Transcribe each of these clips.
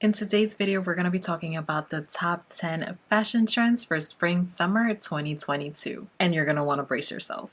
In today's video, we're going to be talking about the top 10 fashion trends for spring summer 2022, and you're going to want to brace yourself.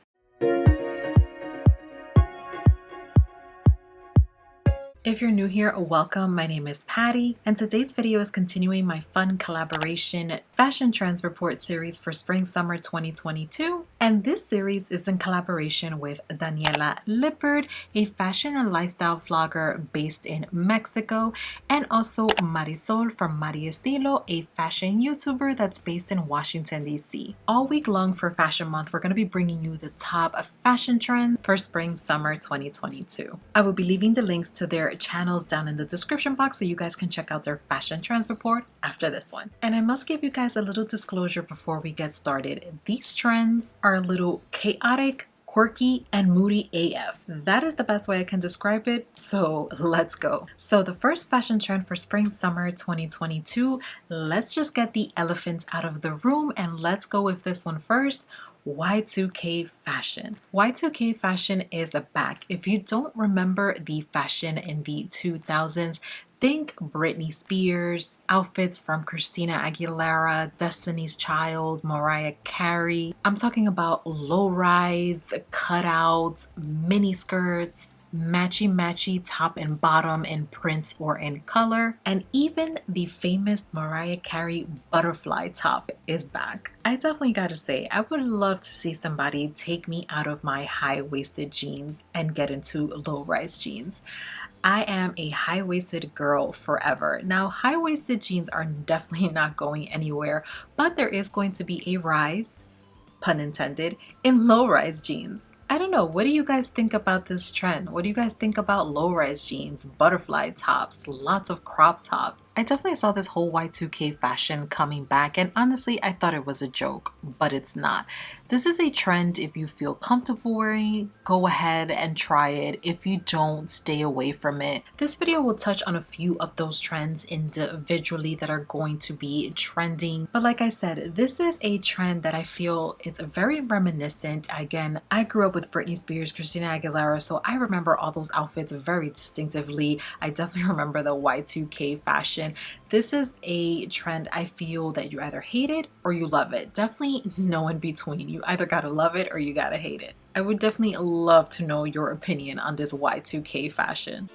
If you're new here, welcome. My name is Patty, and today's video is continuing my fun collaboration fashion trends report series for spring summer 2022. And this series is in collaboration with Daniela Liepert, a fashion and lifestyle vlogger based in Mexico, and also Marisol from Mariestilo, a fashion YouTuber that's based in Washington D.C. All week long for Fashion Month, we're going to be bringing you the top fashion trends for spring summer 2022. I will be leaving the links to their channels down in the description box so you guys can check out their fashion trends report after this one. And I must give you guys a little disclosure before we get started. These trends are a little chaotic, quirky, and moody AF. That is the best way I can describe it, so let's go. So the first fashion trend for spring summer 2022, let's just get the elephant out of the room and let's go with this one first. Y2K fashion. Y2K fashion is back. If you don't remember the fashion in the 2000s, think Britney Spears, outfits from Christina Aguilera, Destiny's Child, Mariah Carey. I'm talking about low-rise, cutouts, mini skirts, matchy top and bottom in prints or in color, and even the famous Mariah Carey butterfly top is back. I definitely gotta say, I would love to see somebody take me out of my high-waisted jeans and get into low-rise jeans. I am a high-waisted girl forever. Now, high-waisted jeans are definitely not going anywhere, but there is going to be a rise, pun intended, in low-rise jeans. I don't know, what do you guys think about this trend? What do you guys think about low-rise jeans, butterfly tops, lots of crop tops? I definitely saw this whole Y2K fashion coming back, and honestly, I thought it was a joke, but it's not. This is a trend. If you feel comfortable wearing, go ahead and try it. If you don't, stay away from it. This video will touch on a few of those trends individually that are going to be trending. But like I said, this is a trend that I feel it's very reminiscent. Again, I grew up with Britney Spears, Christina Aguilera, so I remember all those outfits very distinctively. I definitely remember the Y2K fashion. This is a trend I feel that you either hate it or you love it. Definitely no in between. You either gotta love it or you gotta hate it. I would definitely love to know your opinion on this Y2K fashion.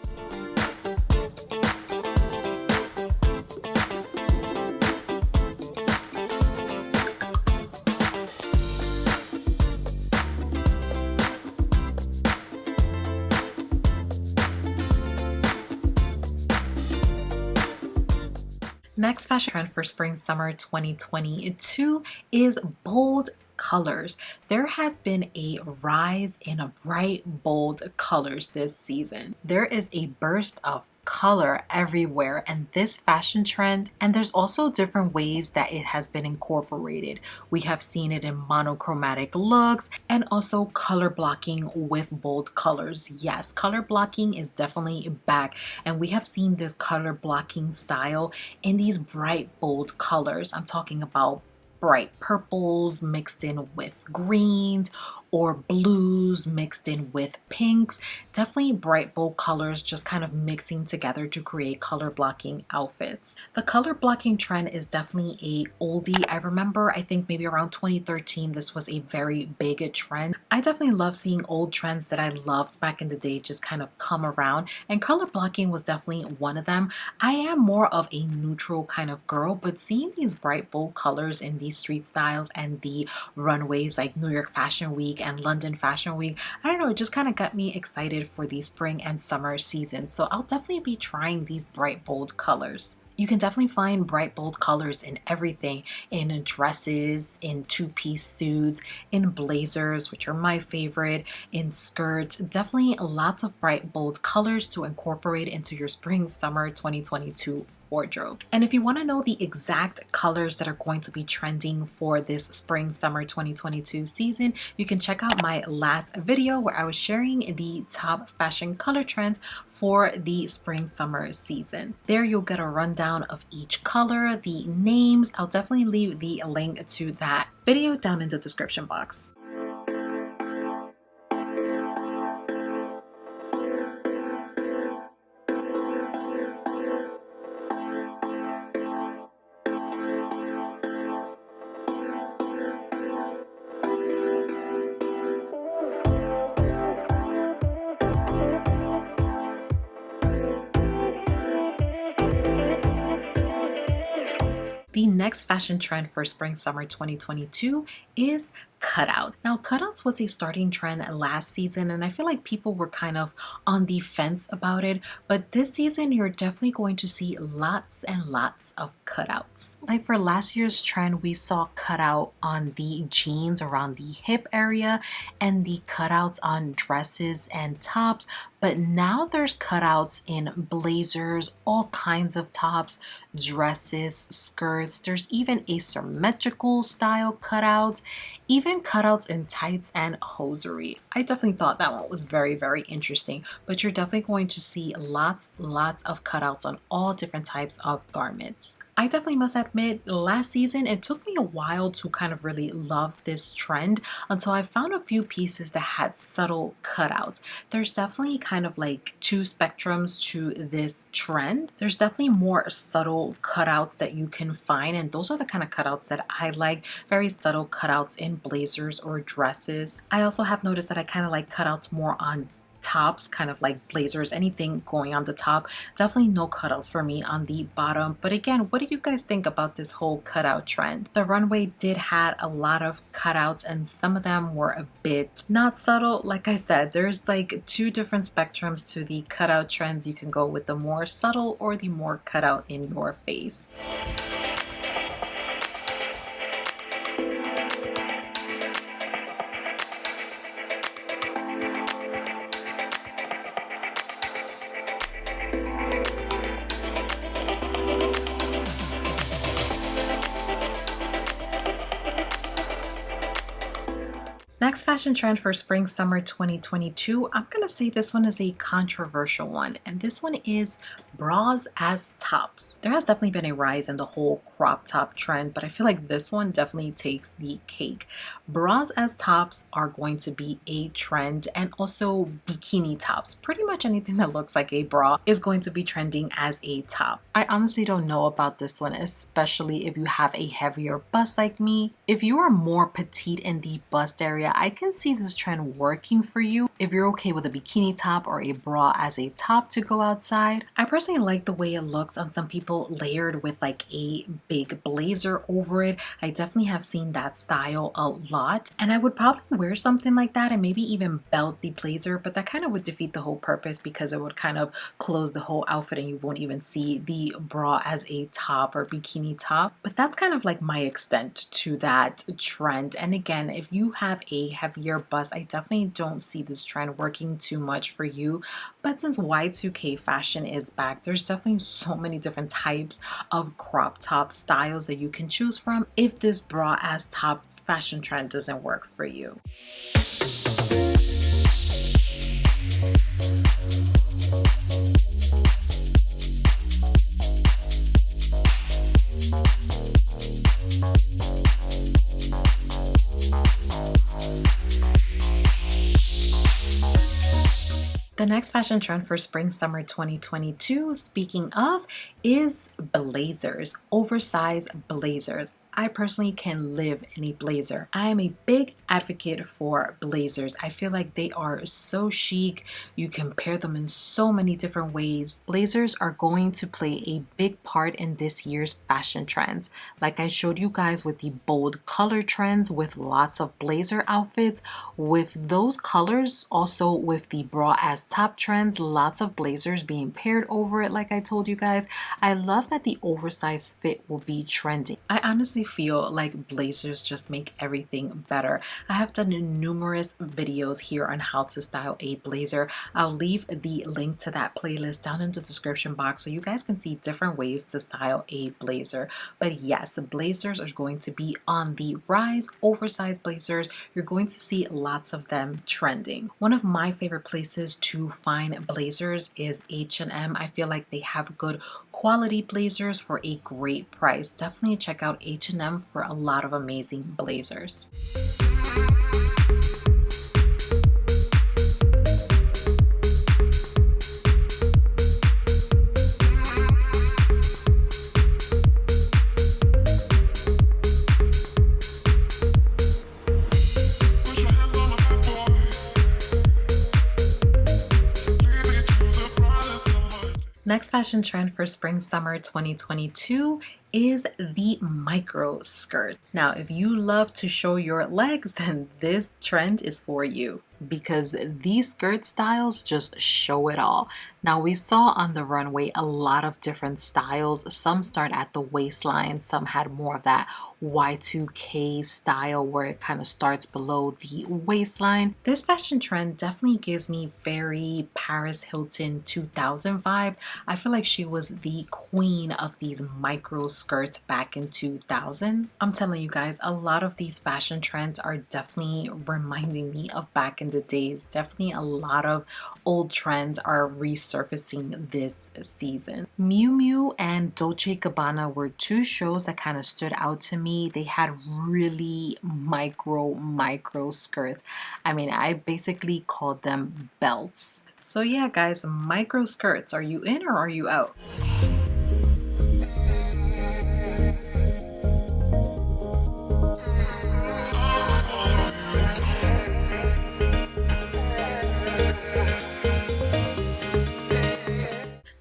Next fashion trend for spring summer 2022 is bold colors. There has been a rise in bright bold colors this season. There is a burst of color everywhere and this fashion trend, and there's also different ways that it has been incorporated. We have seen it in monochromatic looks and also color blocking with bold colors. Yes, color blocking is definitely back, and we have seen this color blocking style in these bright bold colors. I'm talking about bright purples mixed in with greens or blues mixed in with pinks. Definitely bright bold colors just kind of mixing together to create color blocking outfits. The color blocking trend is definitely a oldie. I remember, I think maybe around 2013, this was a very big trend. I definitely love seeing old trends that I loved back in the day just kind of come around, and color blocking was definitely one of them. I am more of a neutral kind of girl, but seeing these bright bold colors in these street styles and the runways like New York Fashion Week and London Fashion Week, I don't know, it just kind of got me excited for the spring and summer season. So I'll definitely be trying these bright bold colors. You can definitely find bright bold colors in everything, in dresses, in two-piece suits, in blazers, which are my favorite, in skirts. Definitely lots of bright bold colors to incorporate into your spring summer 2022 wardrobe. And if you want to know the exact colors that are going to be trending for this spring summer 2022 season, you can check out my last video where I was sharing the top fashion color trends for the spring summer season. There you'll get a rundown of each color, the names. I'll definitely leave the link to that video down in the description box. The next fashion trend for spring summer 2022 is cutout. Now, cutouts was a starting trend last season, and I feel like people were kind of on the fence about it. But this season, you're definitely going to see lots and lots of cutouts. Like for last year's trend, we saw cutout on the jeans around the hip area and the cutouts on dresses and tops. But now there's cutouts in blazers, all kinds of tops, dresses, skirts. There's even asymmetrical style cutouts, even cutouts in tights and hosiery. I definitely thought that one was very, very interesting, but you're definitely going to see lots of cutouts on all different types of garments. I definitely must admit, last season, it took me a while to kind of really love this trend until I found a few pieces that had subtle cutouts. There's definitely kind of like two spectrums to this trend. There's definitely more subtle cutouts that you can find, and those are the kind of cutouts that I like, very subtle cutouts in blazers or dresses. I also have noticed that I kind of like cutouts more on tops, kind of like blazers, anything going on the top. Definitely no cutouts for me on the bottom. But again, what do you guys think about this whole cutout trend? The runway did had a lot of cutouts, and some of them were a bit not subtle. Like I said, there's like two different spectrums to the cutout trends. You can go with the more subtle or the more cutout in your face. Next fashion trend for spring summer 2022, I'm gonna say this one is a controversial one, and this one is bras as tops. There has definitely been a rise in the whole crop top trend, but I feel like this one definitely takes the cake. Bras as tops are going to be a trend, and also bikini tops. Pretty much anything that looks like a bra is going to be trending as a top. I honestly don't know about this one, especially if you have a heavier bust like me. If you are more petite in the bust area, I can see this trend working for you if you're okay with a bikini top or a bra as a top to go outside. I personally like the way it looks on some people layered with like a big blazer over it. I definitely have seen that style a lot, and I would probably wear something like that and maybe even belt the blazer, but that kind of would defeat the whole purpose because it would kind of close the whole outfit and you won't even see the bra as a top or bikini top. But that's kind of like my extent to that trend. And again, if you have a heavier bust, I definitely don't see this trend working too much for you. But since Y2K fashion is back, there's definitely so many different types of crop top styles that you can choose from if this bra as top fashion trend doesn't work for you. The next fashion trend for spring summer 2022, speaking of, is blazers, oversized blazers. I personally can live in a blazer. I am a big advocate for blazers. I feel like they are so chic. You can pair them in so many different ways. Blazers are going to play a big part in this year's fashion trends. Like I showed you guys with the bold color trends with lots of blazer outfits. With those colors, also with the bra as top trends, lots of blazers being paired over it like I told you guys. I love that the oversized fit will be trending. I honestly feel like blazers just make everything better. I have done numerous videos here on how to style a blazer. I'll leave the link to that playlist down in the description box so you guys can see different ways to style a blazer. But yes, blazers are going to be on the rise. Oversized blazers, you're going to see lots of them trending. One of my favorite places to find blazers is H&M. I feel like they have good quality blazers for a great price. Definitely check out H&M for a lot of amazing blazers. Next fashion trend for spring summer 2022 is the micro skirt. Now, if you love to show your legs, then this trend is for you because these skirt styles just show it all. Now, we saw on the runway a lot of different styles. Some start at the waistline, some had more of that Y2K style where it kind of starts below the waistline. This fashion trend definitely gives me very Paris Hilton 2000 vibe. I feel like she was the queen of these micro skirts back in 2000. I'm telling you guys, a lot of these fashion trends are definitely reminding me of back in the days. Definitely a lot of old trends are resurfacing this season. Miu Miu and Dolce & Gabbana were two shows that kind of stood out to me. They had really micro skirts. I mean, I basically called them belts. So yeah, guys, micro skirts, are you in or are you out?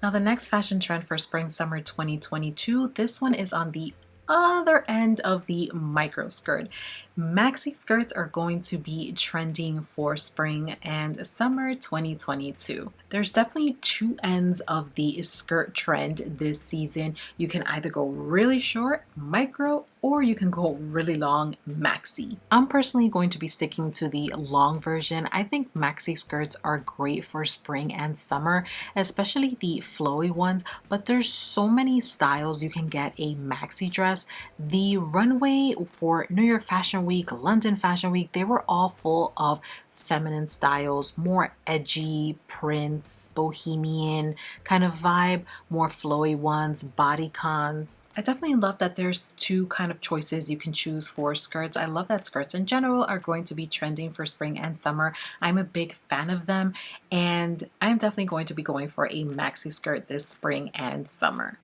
Now the next fashion trend for spring summer 2022, this one is on the other end of the micro skirt. Maxi skirts are going to be trending for spring and summer 2022. There's definitely two ends of the skirt trend this season. You can either go really short, micro, or you can go really long, maxi. I'm personally going to be sticking to the long version. I think maxi skirts are great for spring and summer, especially the flowy ones, but there's so many styles you can get a maxi dress. The runway for New York Fashion Week, London Fashion Week, they were all full of feminine styles, more edgy prints, bohemian kind of vibe, more flowy ones, bodycons. I definitely love that there's two kind of choices you can choose for skirts. I love that skirts in general are going to be trending for spring and summer. I'm a big fan of them, and I'm definitely going to be going for a maxi skirt this spring and summer.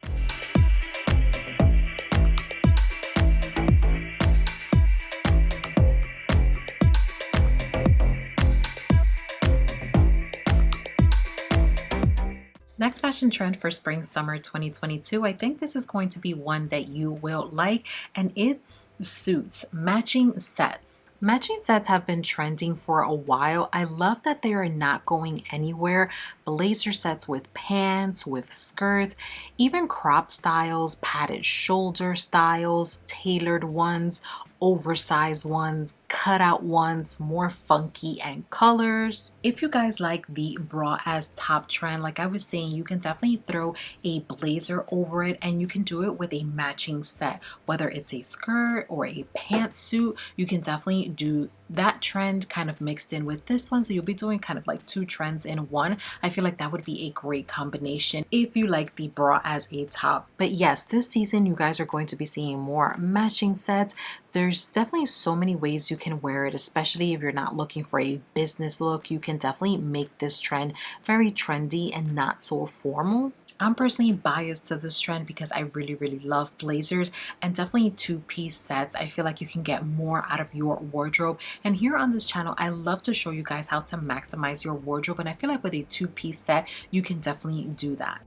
Next fashion trend for spring summer 2022, I think this is going to be one that you will like, and it's suits, matching sets. Matching sets have been trending for a while. I love that they are not going anywhere. Blazer sets with pants, with skirts, even crop styles, padded shoulder styles, tailored ones, oversized ones, cutout ones, more funky and colors. If you guys like the bra as top trend, like I was saying, you can definitely throw a blazer over it and you can do it with a matching set. Whether it's a skirt or a pantsuit, you can definitely do that trend kind of mixed in with this one. So you'll be doing kind of like two trends in one. I feel like that would be a great combination if you like the bra as a top. But yes, this season you guys are going to be seeing more matching sets. There's definitely so many ways you can wear it, especially if you're not looking for a business look. You can definitely make this trend very trendy and not so formal. I'm personally biased to this trend because I really love blazers and definitely two-piece sets. I feel like you can get more out of your wardrobe. And here on this channel, I love to show you guys how to maximize your wardrobe. And I feel like with a two-piece set, you can definitely do that.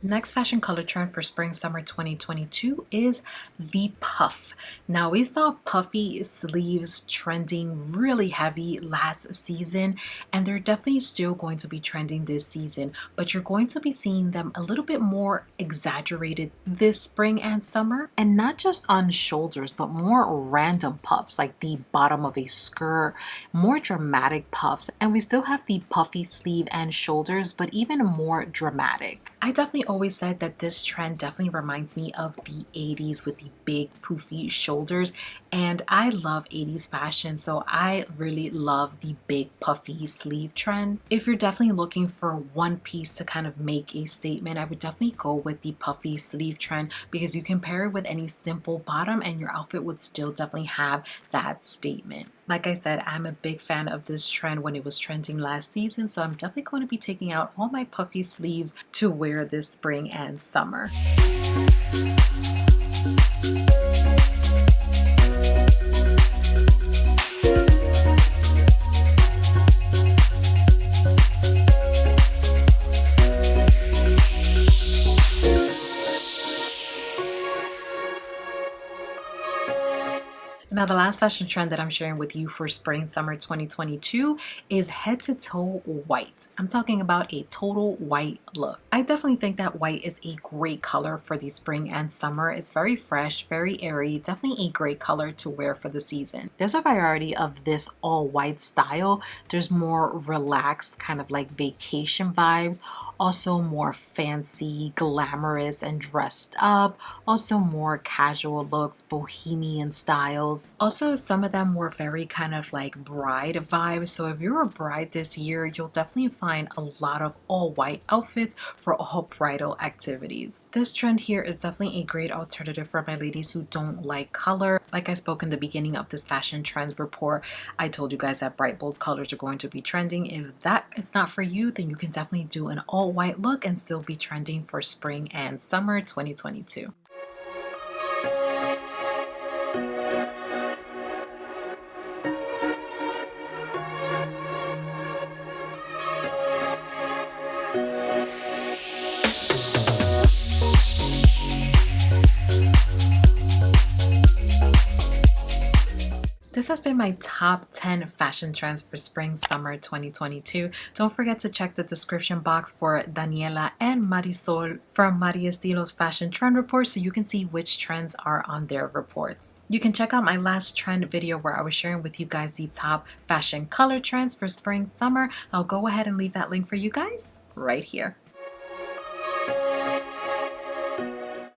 Next fashion color trend for spring summer 2022 is the puff. Now we saw puffy sleeves trending really heavy last season, and they're definitely still going to be trending this season, but you're going to be seeing them a little bit more exaggerated this spring and summer, and not just on shoulders, but more random puffs like the bottom of a skirt, more dramatic puffs. And we still have the puffy sleeve and shoulders, but even more dramatic. I definitely always said that this trend definitely reminds me of the 80s with the big poofy shoulders, and I love 80s fashion, so I really love the big puffy sleeve trend. If you're definitely looking for one piece to kind of make a statement, I would definitely go with the puffy sleeve trend because you can pair it with any simple bottom and your outfit would still definitely have that statement. Like I said, I'm a big fan of this trend when it was trending last season, so I'm definitely going to be taking out all my puffy sleeves to wear this spring and summer. Now, the last fashion trend that I'm sharing with you for spring summer 2022 is head to toe white. I'm talking about a total white look. I definitely think that white is a great color for the spring and summer. It's very fresh, very airy, definitely a great color to wear for the season. There's a variety of this all white style. There's more relaxed, kind of like vacation vibes, also more fancy, glamorous, and dressed up, also more casual looks, bohemian styles. Also, some of them were very kind of like bride vibes. So if you're a bride this year, you'll definitely find a lot of all white outfits for all bridal activities. This trend here is definitely a great alternative for my ladies who don't like color. Like I spoke in the beginning of this fashion trends report, I told you guys that bright bold colors are going to be trending. If that is not for you, then you can definitely do an all white look and still be trending for spring and summer 2022. This has been my top 10 fashion trends for spring summer 2022. Don't forget to check the description box for Daniela and Marisol from Mariestilo's fashion trend report so you can see which trends are on their reports. You can check out my last trend video where I was sharing with you guys the top fashion color trends for spring summer. I'll go ahead and leave that link for you guys right here.